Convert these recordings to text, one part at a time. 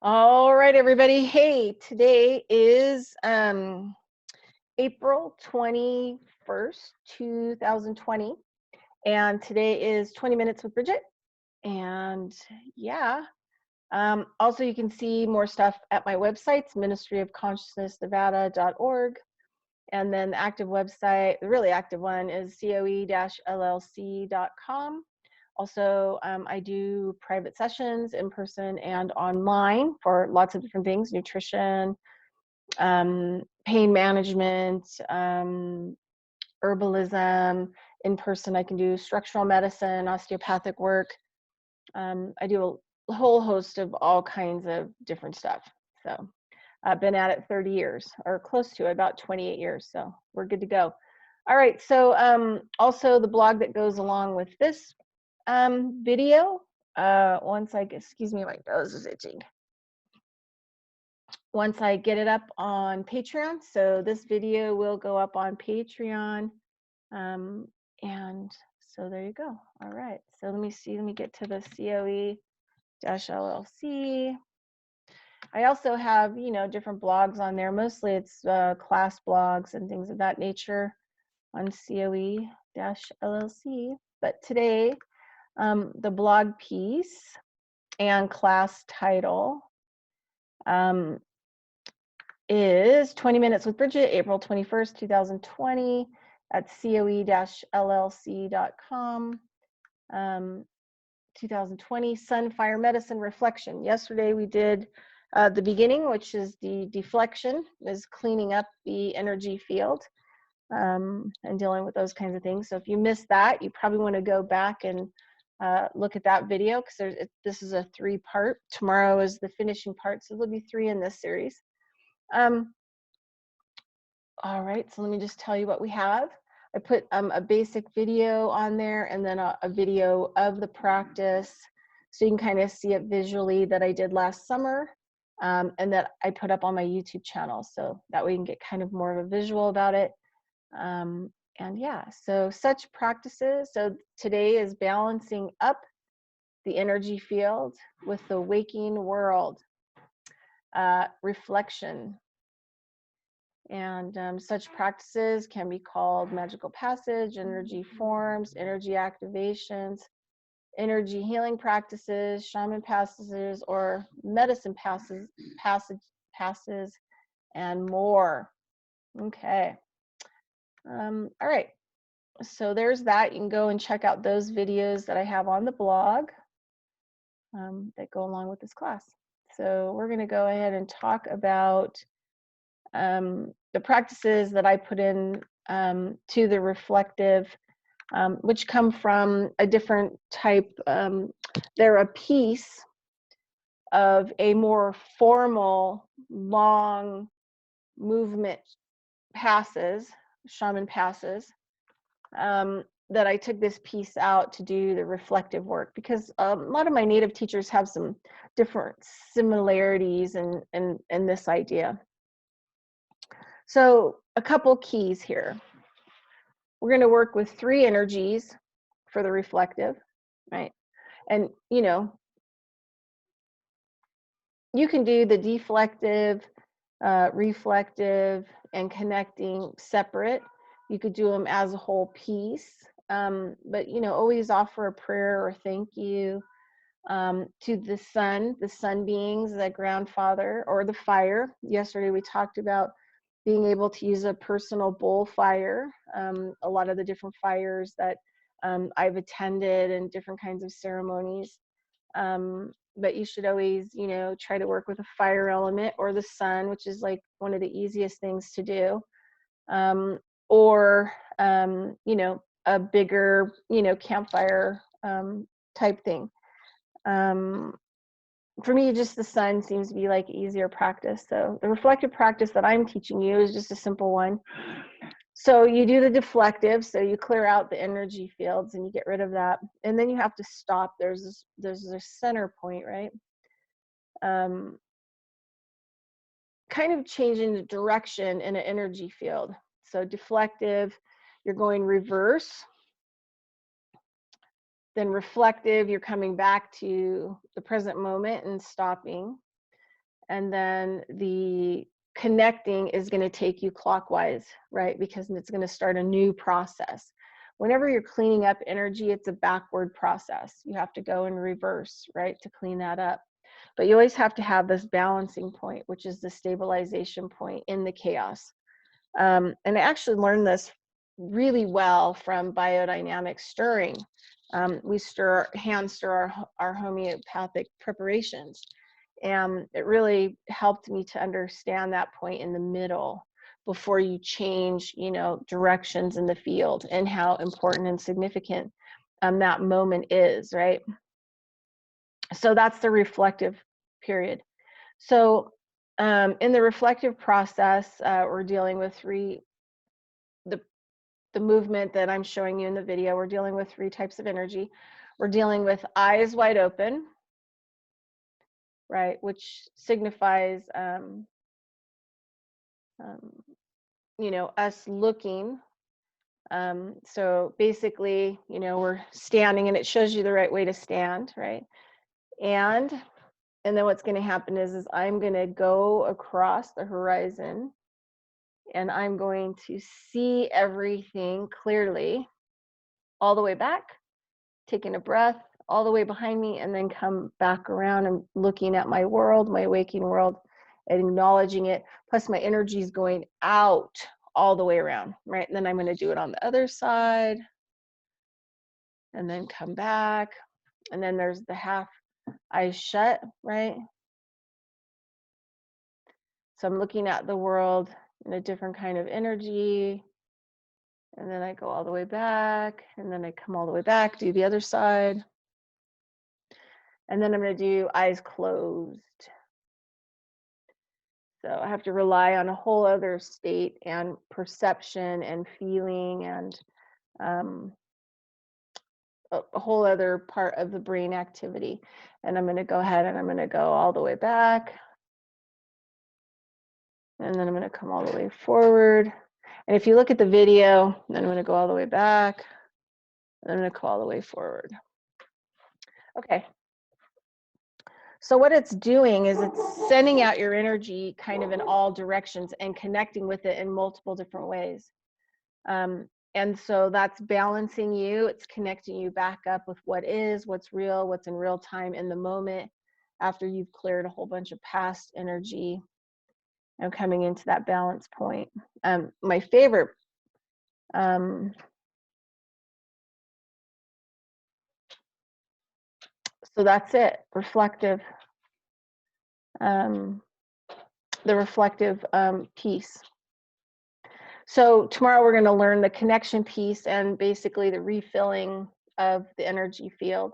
All right, everybody. Hey, today is April 21st, 2020, and today is 20 Minutes with Bridgette. And yeah, also you can see more stuff at my websites, ministryofconsciousnessnevada.org. And then the active website, the really active one, is coe-llc.com. Also, I do private sessions in person and online for lots of different things: nutrition, pain management, herbalism. In person, I can do structural medicine, osteopathic work. I do a whole host of all kinds of different stuff. So I've been at it 30 years, or close to it, about 28 years. So we're good to go. All right. So also the blog that goes along with this video, excuse me, my nose is itching. Once I get it up on Patreon. So this video will go up on Patreon. And so there you go. All right. So let me get to the COE-LLC. I also have, different blogs on there. Mostly it's class blogs and things of that nature on COE-LLC. But today, the blog piece and class title is 20 Minutes with Bridgette, April 21st, 2020 at coe-llc.com. 2020 Sun, Fire, Medicine, Reflection. Yesterday we did the beginning, which is the deflection, is cleaning up the energy field and dealing with those kinds of things. So if you missed that, you probably want to go back and look at that video, because this is a 3-part. Tomorrow is the finishing part, so there'll be 3 in this series. All right, so let me just tell you what we have. I put a basic video on there, and then a video of the practice, so you can kind of see it visually, that I did last summer, and that I put up on my YouTube channel, so that way you can get kind of more of a visual about it. And yeah, so such practices. So today is balancing up the energy field with the waking world. Reflection. And such practices can be called magical passage, energy forms, energy activations, energy healing practices, shaman passages, or medicine passes, and more. Okay. All right. So there's that. You can go and check out those videos that I have on the blog that go along with this class. So we're going to go ahead and talk about the practices that I put in to the reflective, which come from a different type. They're a piece of a more formal, long movement passes, shaman passes, that I took this piece out to do the reflective work, because a lot of my native teachers have some different similarities in this idea. So a couple keys here. We're going to work with 3 energies for the reflective, right? And, you can do the deflective, reflective, and connecting separate. You could do them as a whole piece, but, always offer a prayer or thank you to the sun beings, the ground father, or the fire. Yesterday we talked about being able to use a personal bowl fire. A lot of the different fires that I've attended and different kinds of ceremonies. But you should always, try to work with a fire element or the sun, which is like one of the easiest things to do. Or, a bigger, campfire type thing. For me, just the sun seems to be like easier practice. So the reflective practice that I'm teaching you is just a simple one. So you do the deflective, so you clear out the energy fields and you get rid of that. And then you have to stop. There's a center point, right? Kind of changing the direction in an energy field. So deflective, you're going reverse. Then reflective, you're coming back to the present moment and stopping. And then the connecting is going to take you clockwise, right? Because it's going to start a new process. Whenever you're cleaning up energy, it's a backward process. You have to go in reverse, right, to clean that up. But you always have to have this balancing point, which is the stabilization point in the chaos. And I actually learned this really well from biodynamic stirring. We hand stir our homeopathic preparations. And it really helped me to understand that point in the middle before you change, directions in the field, and how important and significant that moment is, right? So that's the reflective period. So in the reflective process, we're dealing with the movement that I'm showing you in the video. We're dealing with 3 types of energy. We're dealing with eyes wide open, right, which signifies us looking. So basically, we're standing, and it shows you the right way to stand, right? And then what's going to happen is I'm going to go across the horizon, and I'm going to see everything clearly all the way back, taking a breath all the way behind me, and then come back around and looking at my world, my waking world, and acknowledging it. Plus my energy is going out all the way around, right? And then I'm going to do it on the other side, and then come back. And then there's the half eyes shut, right? So I'm looking at the world in a different kind of energy. And then I go all the way back, and then I come all the way back, do the other side. And then I'm going to do eyes closed. So I have to rely on a whole other state and perception and feeling, and a whole other part of the brain activity. And I'm going to go ahead and I'm going to go all the way back. And then I'm going to come all the way forward. And if you look at the video, then I'm going to go all the way back. And I'm going to go all the way forward. Okay. So what it's doing is it's sending out your energy kind of in all directions and connecting with it in multiple different ways. And so that's balancing you. It's connecting you back up with what is, what's real, what's in real time in the moment, after you've cleared a whole bunch of past energy and coming into that balance point. My favorite so that's it, reflective, the reflective piece. So tomorrow we're going to learn the connection piece and basically the refilling of the energy field,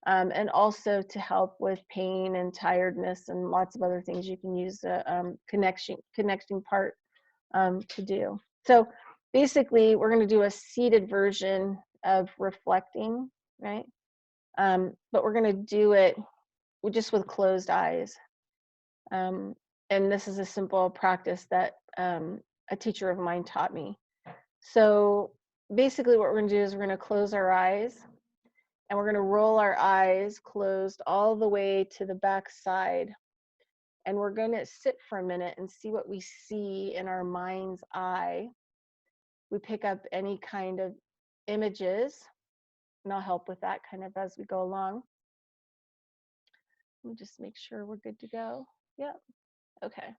and also to help with pain and tiredness and lots of other things you can use the connecting part to do. So basically we're going to do a seated version of reflecting, right? But we're going to do it just with closed eyes. And this is a simple practice that a teacher of mine taught me. So basically what we're going to do is we're going to close our eyes, and we're going to roll our eyes closed all the way to the back side. And we're going to sit for a minute and see what we see in our mind's eye. We pick up any kind of images, and I'll help with that kind of as we go along. Let me just make sure we're good to go. Yep. Okay.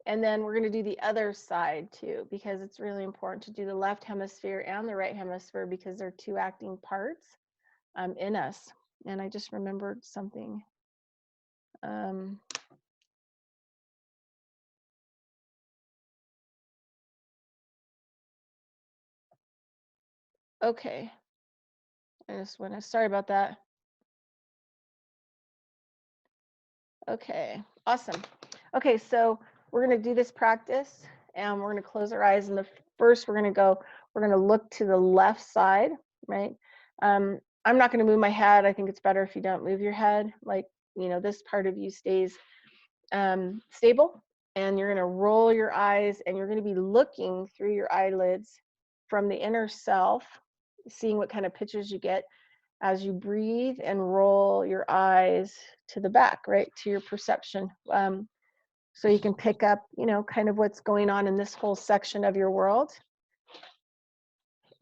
And then we're going to do the other side too, because it's really important to do the left hemisphere and the right hemisphere, because they're 2 acting parts in us. And I just remembered something. Okay. Sorry about that. Okay, awesome. Okay, so we're going to do this practice, and we're going to close our eyes. And first we're going to look to the left side, right? I'm not going to move my head. I think it's better if you don't move your head. Like, this part of you stays stable, and you're going to roll your eyes, and you're going to be looking through your eyelids from the inner self, seeing what kind of pictures you get. as you breathe and roll your eyes to the back, right, to your perception. So you can pick up, kind of what's going on in this whole section of your world.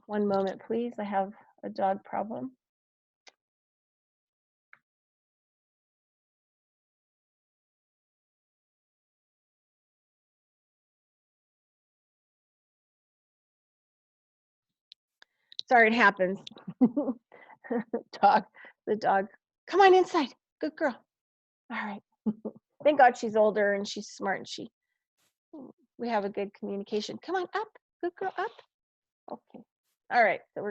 One moment, please. I have a dog problem. Sorry, it happens. The dog. Come on inside. Good girl. All right. Thank God she's older and she's smart and we have a good communication. Come on up. Good girl, up. Okay. All right. So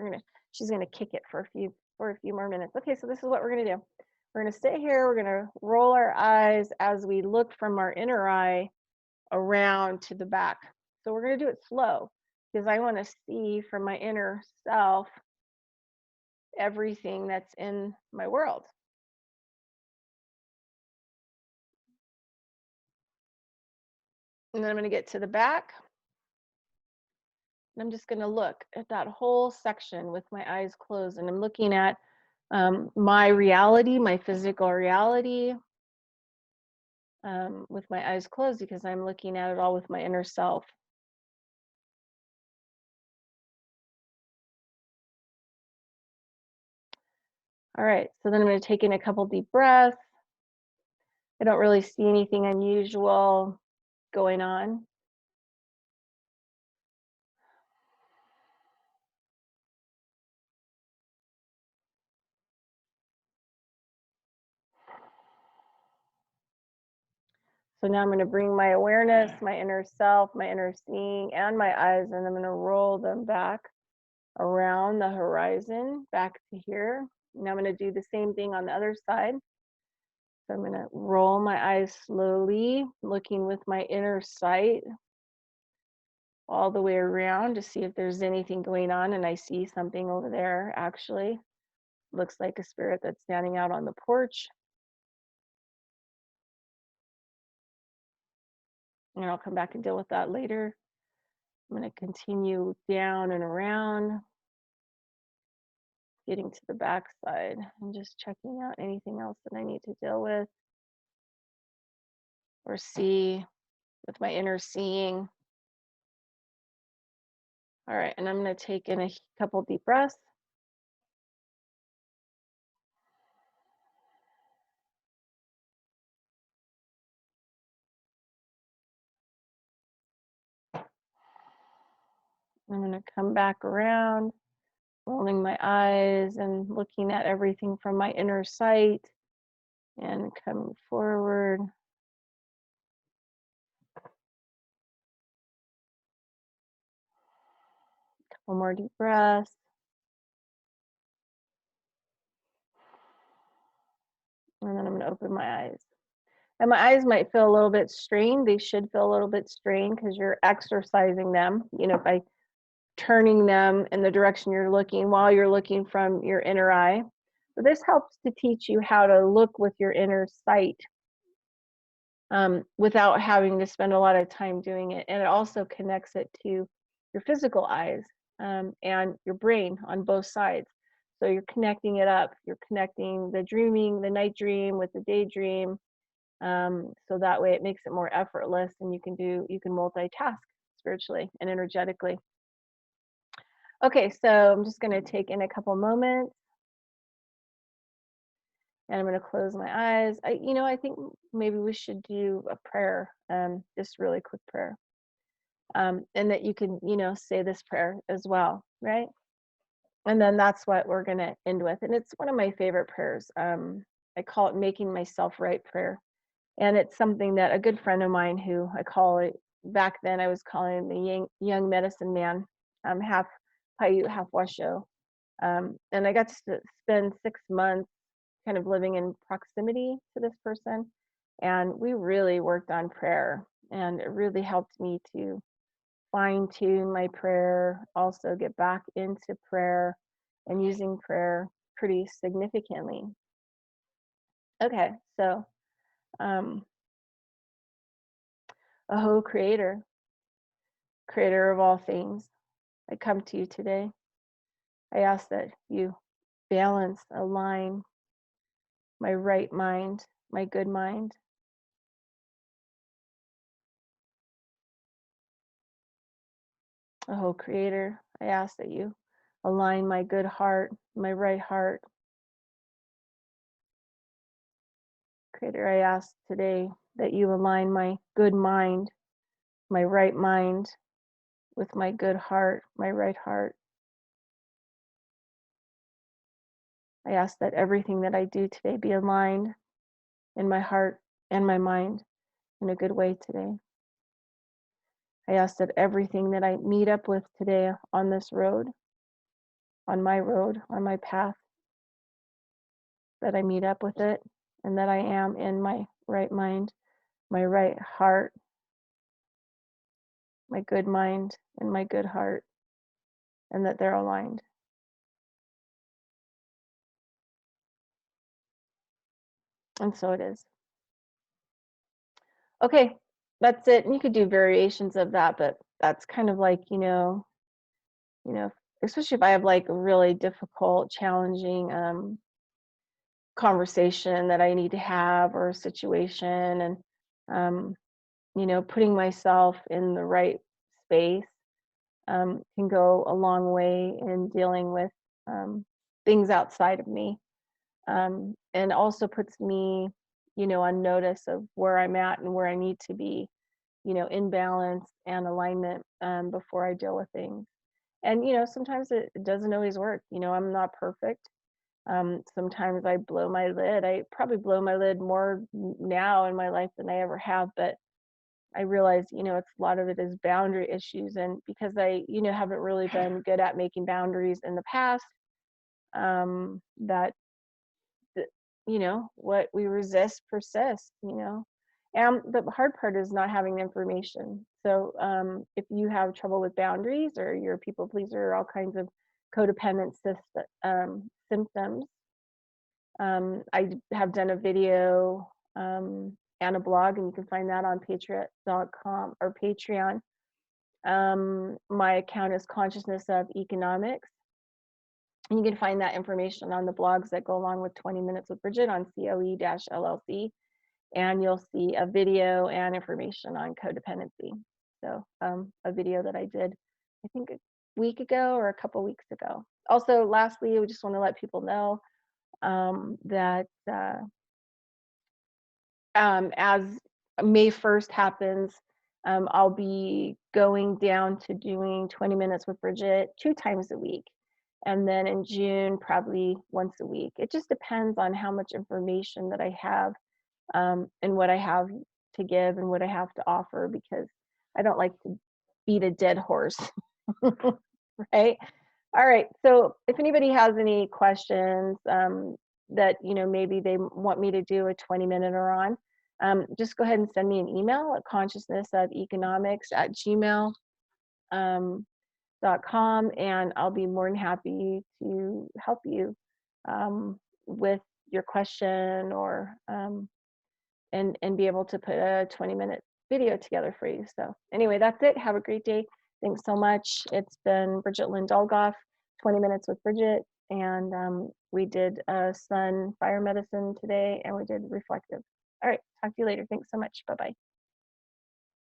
she's gonna kick it for a few more minutes. Okay, so this is what we're gonna do. We're gonna stay here. We're gonna roll our eyes as we look from our inner eye around to the back. So we're gonna do it slow because I want to see from my inner self everything that's in my world. And then I'm going to get to the back. And I'm just going to look at that whole section with my eyes closed. And I'm looking at my reality, my physical reality, with my eyes closed because I'm looking at it all with my inner self. All right, so then I'm going to take in a couple deep breaths. I don't really see anything unusual going on. So now I'm going to bring my awareness, my inner self, my inner seeing, and my eyes, and I'm going to roll them back around the horizon, back to here. Now I'm going to do the same thing on the other side. So I'm going to roll my eyes slowly, looking with my inner sight all the way around to see if there's anything going on. And I see something over there, actually. Looks like a spirit that's standing out on the porch. And I'll come back and deal with that later. I'm going to continue down and around, getting to the back side and just checking out anything else that I need to deal with or see with my inner seeing. All right, and I'm going to take in a couple deep breaths. I'm going to come back around, rolling my eyes and looking at everything from my inner sight and coming forward. Couple more deep breaths. And then I'm going to open my eyes. And my eyes might feel a little bit strained. They should feel a little bit strained because you're exercising them, by turning them in the direction you're looking while you're looking from your inner eye. So this helps to teach you how to look with your inner sight without having to spend a lot of time doing it. And it also connects it to your physical eyes and your brain on both sides. So you're connecting it up. You're connecting the dreaming, the night dream with the daydream. So that way it makes it more effortless and you can multitask spiritually and energetically. Okay, so I'm just going to take in a couple moments and I'm going to close my eyes. I think maybe we should do a prayer, just really quick prayer. And that you can, say this prayer as well, right? And then that's what we're going to end with. And it's one of my favorite prayers. I call it making myself right prayer. And it's something that a good friend of mine who I call it, back then I was calling him the young medicine man, half Paiute, half Washoe. And I got to spend 6 months kind of living in proximity to this person. And we really worked on prayer. And it really helped me to fine tune my prayer, also get back into prayer and using prayer pretty significantly. Okay, so Aho Creator, Creator of all things, I come to you today. I ask that you balance, align my right mind, my good mind. Oh, Creator, I ask that you align my good heart, my right heart. Creator, I ask today that you align my good mind, my right mind, with my good heart, my right heart. I ask that everything that I do today be aligned in my heart and my mind in a good way today. I ask that everything that I meet up with today on this road, on my path, that I meet up with it and that I am in my right mind, my right heart, my good mind, and my good heart, and that they're aligned. And so it is. Okay, that's it. And you could do variations of that, but that's kind of like, you know, especially if I have like a really difficult, challenging conversation that I need to have or a situation, and um, putting myself in the right space can go a long way in dealing with things outside of me, and also puts me, on notice of where I'm at and where I need to be, in balance and alignment before I deal with things. And sometimes it doesn't always work. I'm not perfect. Sometimes I blow my lid. I probably blow my lid more now in my life than I ever have, but I realize, it's a lot of it is boundary issues. And because I, haven't really been good at making boundaries in the past, that, what we resist persists, And the hard part is not having the information. So if you have trouble with boundaries or you're a people pleaser or all kinds of codependent symptoms, I have done a video and a blog, and you can find that on Patriot.com or Patreon. My account is Consciousness of Economics. And you can find that information on the blogs that go along with 20 Minutes with Bridgette on COE-LLC. And you'll see a video and information on codependency. So a video that I did, I think a week ago or a couple weeks ago. Also, lastly, we just want to let people know that as May 1st happens, I'll be going down to doing 20 Minutes with Bridgette 2 times a week. And then in June, probably once a week. It just depends on how much information that I have and what I have to give and what I have to offer, because I don't like to beat a dead horse. Right? All right. So if anybody has any questions that maybe they want me to do a 20-minute or on, just go ahead and send me an email at consciousnessofeconomics@gmail.com, and I'll be more than happy to help you with your question or and be able to put a 20-minute video together for you. So anyway, that's it. Have a great day. Thanks so much. It's been Bridgette Lynn Dolgoff, 20 Minutes with Bridgette, and we did sun fire medicine today, and we did reflective. All right, talk to you later. Thanks so much. Bye-bye.